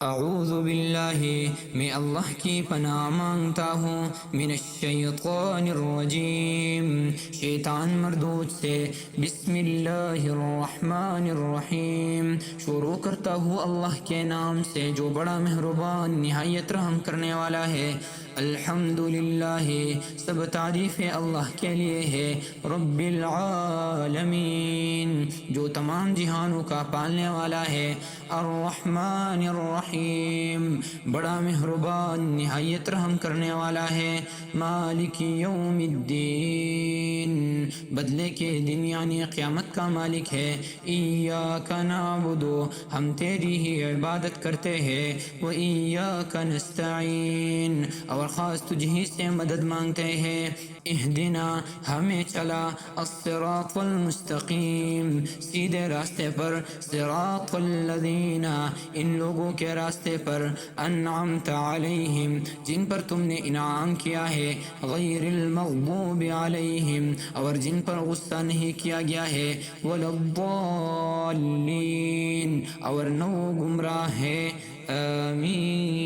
اعوذ باللہ، میں اللہ کی پناہ مانگتا ہوں، من الشیطان الرجیم، شیطان مردود سے۔ بسم اللہ الرحمن الرحیم، شروع کرتا ہوں اللہ کے نام سے جو بڑا مہربان نہایت رحم کرنے والا ہے۔ الحمدللہ، سب تعریفیں اللہ کے لیے ہے، رب العالمین، جو تمام جہانوں کا پالنے والا ہے۔ الرحمن الرحیم، بڑا مہربان نہایت رحم کرنے والا ہے۔ مالک یوم الدین، بدلے کے دن یعنی قیامت کا مالک ہے۔ ایاک نعبد، ہم تیری ہی عبادت کرتے ہیں۔ وایاک نستعین، اور خاص تجھ ہی سے مدد مانگتے ہیں۔ اہدنا، ہمیں چلا، الصراط المستقیم، سیدھے راستے پر، صراط الذین، ان لوگوں کے راستے پر، انعمت علیہم، جن پر تم نے انعام کیا ہے، غیر المغضوب علیہم، اور جن پر غصہ نہیں کیا گیا ہے، ولا الضالین، اور نہ وہ گمراہ ہے۔ آمین۔